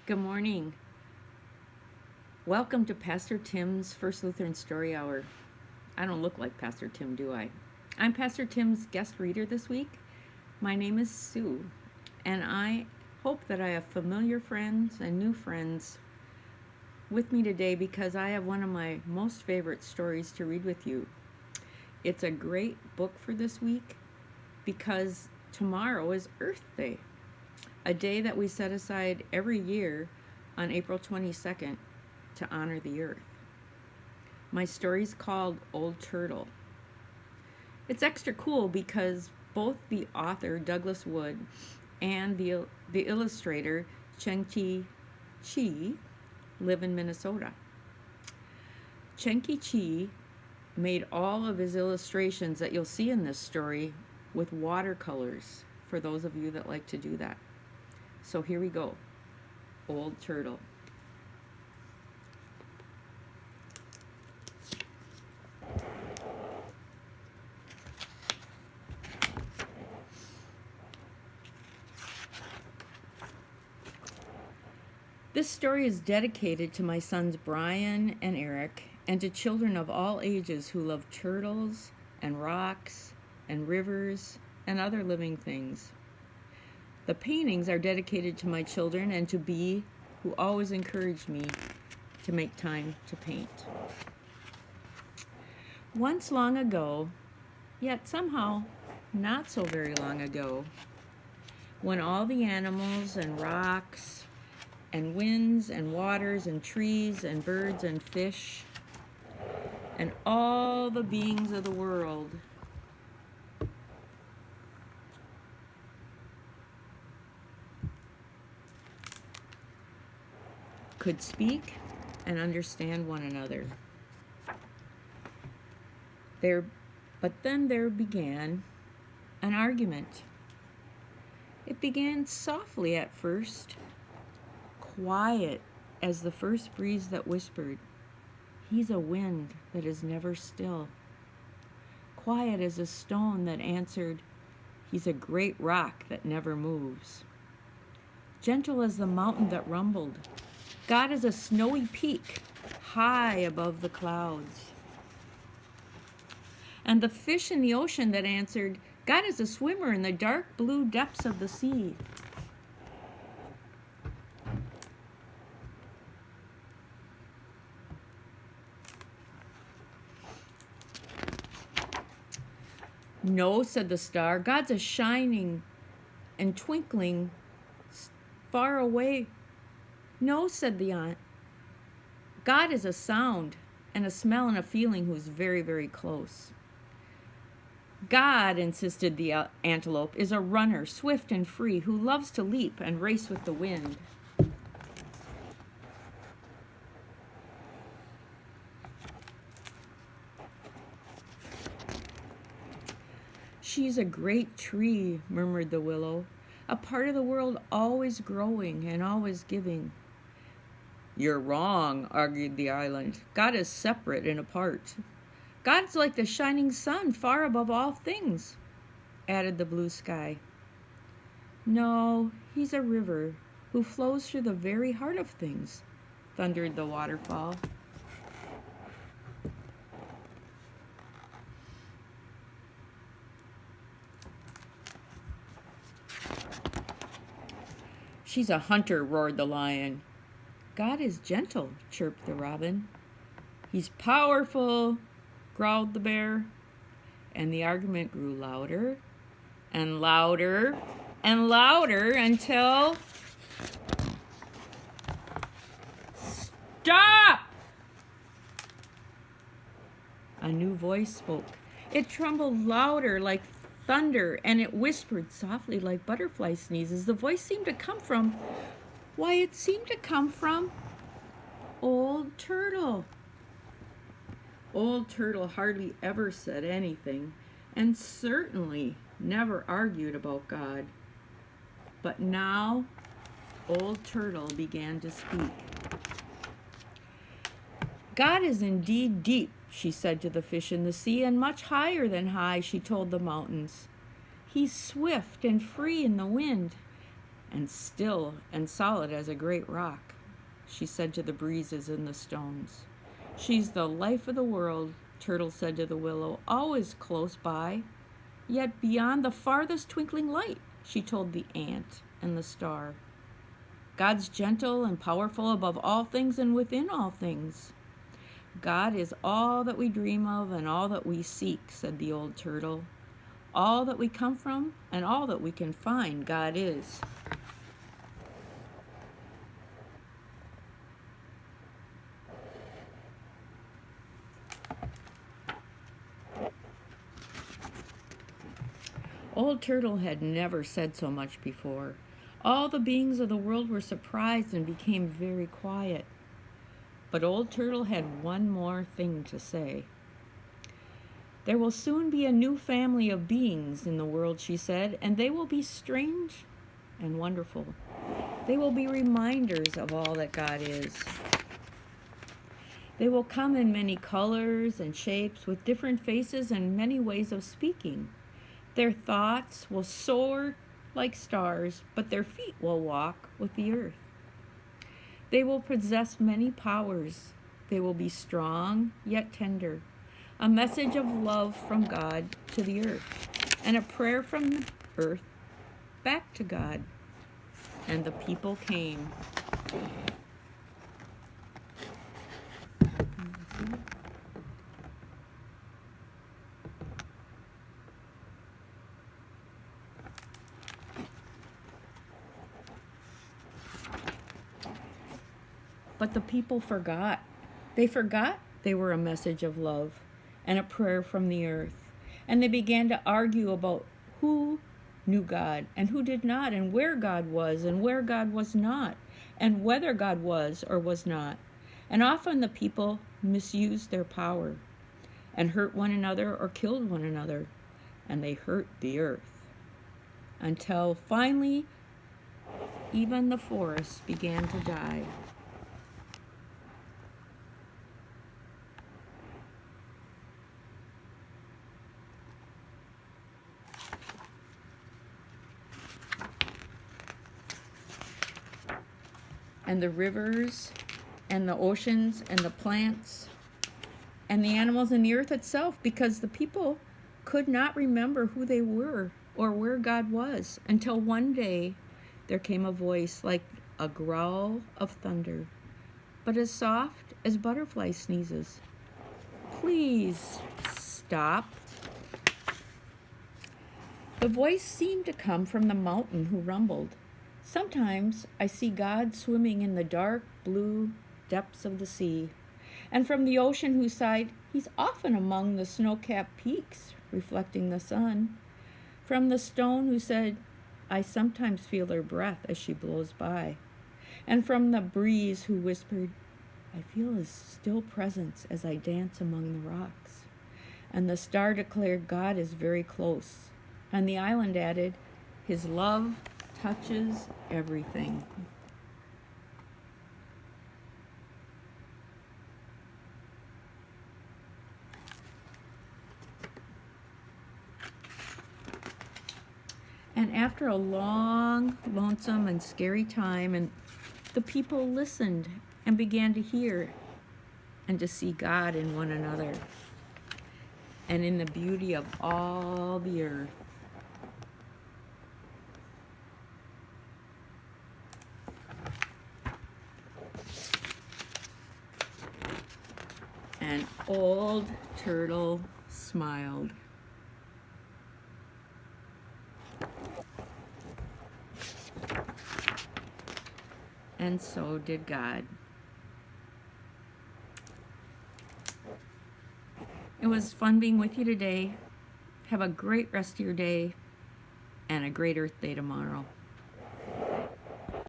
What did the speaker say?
Good morning. Welcome to Pastor Tim's First Lutheran Story Hour. I don't look like Pastor Tim, do I? I'm Pastor Tim's guest reader this week. My name is Sue, and I hope that I have familiar friends and new friends with me today because I have one of my most favorite stories to read with you. It's a great book for this week because tomorrow is Earth Day, a day that we set aside every year on April 22nd to honor the earth. My story's called Old Turtle. It's extra cool because both the author, Douglas Wood, and the illustrator, Cheng-Chi Chi, live in Minnesota. Cheng-Chi Chi made all of his illustrations that you'll see in this story with watercolors, for those of you that like to do that. So here we go. Old Turtle. This story is dedicated to my sons Brian and Eric and to children of all ages who love turtles and rocks and rivers and other living things. The paintings are dedicated to my children and to Bee, who always encouraged me to make time to paint. Once long ago, yet somehow not so very long ago, when all the animals and rocks and winds and waters and trees and birds and fish and all the beings of the world could speak and understand one another. But then there began an argument. It began softly at first, quiet as the first breeze that whispered, "He's a wind that is never still." Quiet as a stone that answered, "He's a great rock that never moves." Gentle as the mountain that rumbled, God is a snowy peak high above the clouds. And the fish in the ocean that answered, God is a swimmer in the dark blue depths of the sea. "No," said the star, "God's a shining and twinkling far away." "No," said the aunt, "God is a sound and a smell and a feeling who's very, very close." "God," insisted the antelope, "is a runner, swift and free, who loves to leap and race with the wind." "She's a great tree," murmured the willow, "a part of the world always growing and always giving." "You're wrong," argued the island. "God is separate and apart." "God's like the shining sun far above all things," added the blue sky. "No, he's a river who flows through the very heart of things," thundered the waterfall. "She's a hunter," roared the lion. "God is gentle," chirped the robin. "He's powerful," growled the bear. And the argument grew louder and louder and louder until... "Stop!" A new voice spoke. It trembled louder like thunder, and it whispered softly like butterfly sneezes. The voice seemed to come from... Why, it seemed to come from Old Turtle. Old Turtle hardly ever said anything, and certainly never argued about God. But now Old Turtle began to speak. "God is indeed deep," she said to the fish in the sea, "and much higher than high," she told the mountains. "He's swift and free in the wind, and still and solid as a great rock, she said to the breezes and the stones. She's the life of the world, Turtle said to the willow, always close by, yet beyond the farthest twinkling light, she told the ant and the star. God's gentle and powerful above all things and within all things. God is all that we dream of and all that we seek, said the old turtle. All that we come from and all that we can find, God is. Old Turtle had never said so much before. All the beings of the world were surprised and became very quiet. But Old Turtle had one more thing to say. There will soon be a new family of beings in the world, she said, and they will be strange and wonderful. They will be reminders of all that God is. They will come in many colors and shapes with different faces and many ways of speaking. Their thoughts will soar like stars, but their feet will walk with the earth. They will possess many powers. They will be strong yet tender, a message of love from God to the earth, and a prayer from the earth back to God. And the people came. But the people forgot. They forgot they were a message of love and a prayer from the earth. And they began to argue about who knew God and who did not, and where God was and where God was not, and whether God was or was not. And often the people misused their power and hurt one another or killed one another, and they hurt the earth. Until finally, even the forests began to die. And the rivers and the oceans and the plants and the animals and the earth itself, because the people could not remember who they were or where God was, until one day there came a voice like a growl of thunder, but as soft as butterfly sneezes. Please stop. The voice seemed to come from the mountain who rumbled. Sometimes I see God swimming in the dark blue depths of the sea, and from the ocean who sighed, he's often among the snow-capped peaks, reflecting the sun. From the stone who said, I sometimes feel her breath as she blows by. And from the breeze who whispered, I feel his still presence as I dance among the rocks. And the star declared God is very close. And the island added, his love touches everything. And after a long, lonesome, and scary time, and the people listened and began to hear and to see God in one another and in the beauty of all the earth. And Old Turtle smiled. And so did God. It was fun being with you today. Have a great rest of your day and a great Earth Day tomorrow.